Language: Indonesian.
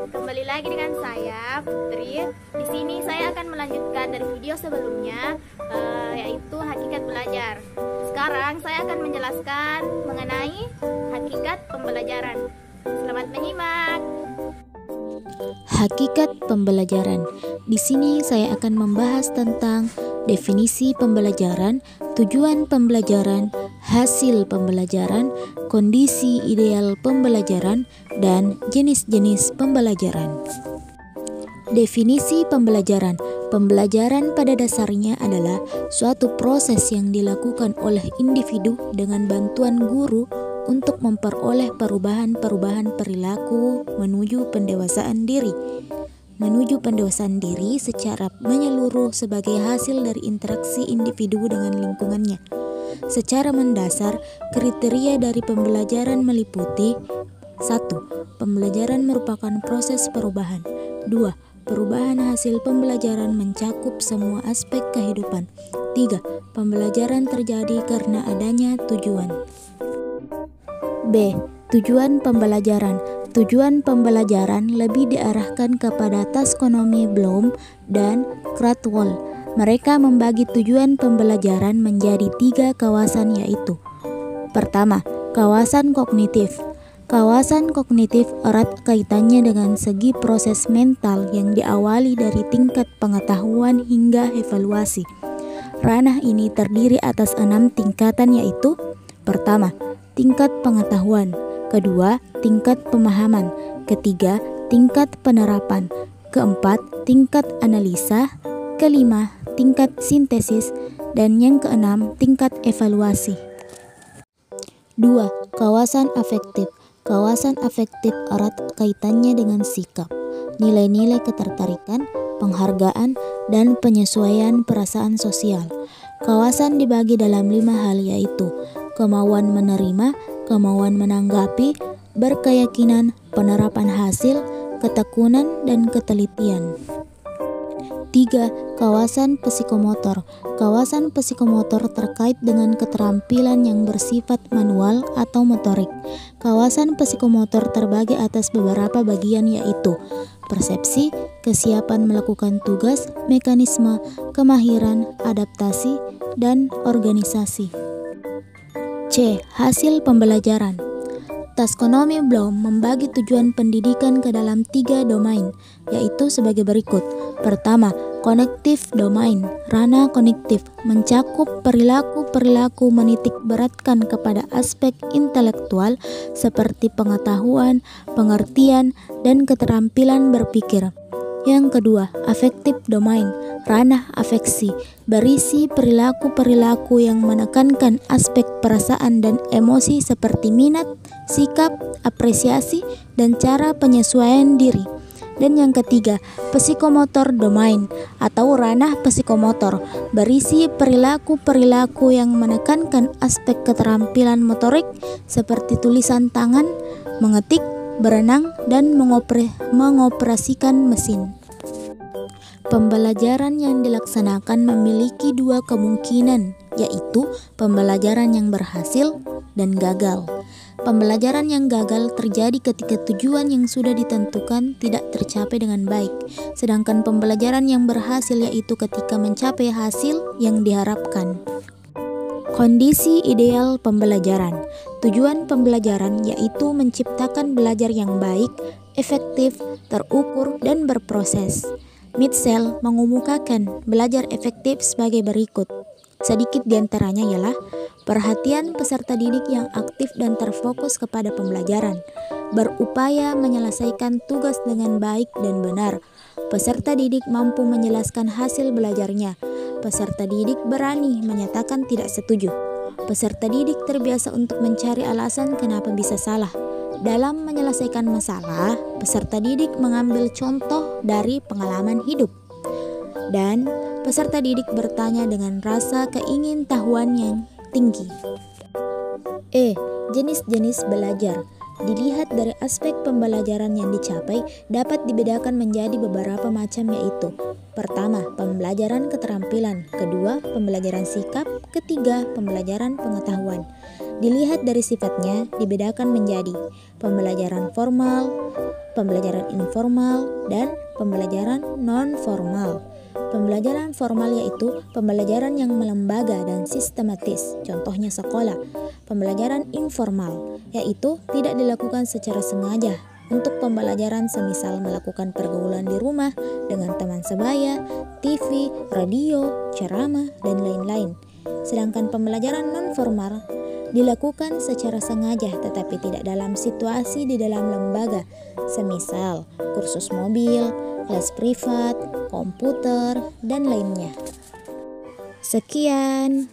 Kembali lagi dengan saya Putri. Di sini saya akan melanjutkan dari video sebelumnya, yaitu hakikat belajar. Sekarang saya akan menjelaskan mengenai hakikat pembelajaran. Selamat menyimak. Hakikat pembelajaran. Di sini saya akan membahas tentang definisi pembelajaran, tujuan pembelajaran, hasil pembelajaran, kondisi ideal pembelajaran, dan jenis-jenis pembelajaran. Definisi pembelajaran. Pembelajaran pada dasarnya adalah suatu proses yang dilakukan oleh individu dengan bantuan guru untuk memperoleh perubahan-perubahan perilaku menuju pendewasaan diri. Menuju pendewasaan diri secara menyeluruh sebagai hasil dari interaksi individu dengan lingkungannya. Secara mendasar, kriteria dari pembelajaran meliputi 1. Pembelajaran merupakan proses perubahan. 2. Perubahan hasil pembelajaran mencakup semua aspek kehidupan. 3. Pembelajaran terjadi karena adanya tujuan. B. Tujuan pembelajaran. Tujuan pembelajaran lebih diarahkan kepada taksonomi Bloom dan Krathwohl. Mereka membagi tujuan pembelajaran menjadi 3 kawasan, yaitu: pertama, kawasan kognitif. Kawasan kognitif erat kaitannya dengan segi proses mental yang diawali dari tingkat pengetahuan hingga evaluasi. Ranah ini terdiri atas 6 tingkatan, yaitu: pertama, tingkat pengetahuan. Kedua, tingkat pemahaman. Ketiga, tingkat penerapan. Keempat, tingkat analisa. Kelima, tingkat sintesis. Dan yang keenam, tingkat evaluasi. 2. Kawasan afektif. Kawasan afektif erat kaitannya dengan sikap, nilai-nilai ketertarikan, penghargaan, dan penyesuaian perasaan sosial. Kawasan dibagi dalam 5 hal, yaitu: kemauan menerima, kemauan menanggapi, berkeyakinan, penerapan hasil, ketekunan, dan ketelitian. 3. Kawasan psikomotor. Kawasan psikomotor terkait dengan keterampilan yang bersifat manual atau motorik. Kawasan psikomotor terbagi atas beberapa bagian, yaitu: persepsi, kesiapan melakukan tugas, mekanisme, kemahiran, adaptasi, dan organisasi. C. Hasil pembelajaran. Taksonomi Bloom membagi tujuan pendidikan ke dalam 3 domain, yaitu sebagai berikut. Pertama, cognitive domain. Ranah kognitif mencakup perilaku-perilaku menitik beratkan kepada aspek intelektual seperti pengetahuan, pengertian, dan keterampilan berpikir. Yang kedua, affective domain. Ranah afeksi berisi perilaku-perilaku yang menekankan aspek perasaan dan emosi seperti minat, sikap, apresiasi, dan cara penyesuaian diri. Dan yang ketiga, psikomotor domain atau ranah psikomotor berisi perilaku-perilaku yang menekankan aspek keterampilan motorik seperti tulisan tangan, mengetik, berenang, dan mengoperasikan mesin. Pembelajaran yang dilaksanakan memiliki 2 kemungkinan, yaitu pembelajaran yang berhasil dan gagal. Pembelajaran yang gagal terjadi ketika tujuan yang sudah ditentukan tidak tercapai dengan baik, sedangkan pembelajaran yang berhasil yaitu ketika mencapai hasil yang diharapkan. Kondisi ideal pembelajaran. Tujuan pembelajaran yaitu menciptakan belajar yang baik, efektif, terukur, dan berproses. Mitchell mengemukakan belajar efektif sebagai berikut. Sedikit diantaranya ialah perhatian peserta didik yang aktif dan terfokus kepada pembelajaran, berupaya menyelesaikan tugas dengan baik dan benar. Peserta didik mampu menjelaskan hasil belajarnya. Peserta didik berani menyatakan tidak setuju. Peserta didik terbiasa untuk mencari alasan kenapa bisa salah. Dalam menyelesaikan masalah, peserta didik mengambil contoh dari pengalaman hidup. Dan peserta didik bertanya dengan rasa keingintahuan yang tinggi. Jenis-jenis belajar. Dilihat dari aspek pembelajaran yang dicapai dapat dibedakan menjadi beberapa macam, yaitu: pertama, pembelajaran keterampilan; kedua, pembelajaran sikap; ketiga, pembelajaran pengetahuan. Dilihat dari sifatnya dibedakan menjadi pembelajaran formal, pembelajaran informal, dan pembelajaran non-formal. Pembelajaran formal yaitu pembelajaran yang melembaga dan sistematis, contohnya sekolah. Pembelajaran informal yaitu tidak dilakukan secara sengaja, untuk pembelajaran semisal melakukan pergaulan di rumah dengan teman sebaya, TV, radio, ceramah, dan lain-lain. Sedangkan pembelajaran non-formal dilakukan secara sengaja tetapi tidak dalam situasi di dalam lembaga, semisal kursus mobil, les privat, komputer, dan lainnya. Sekian.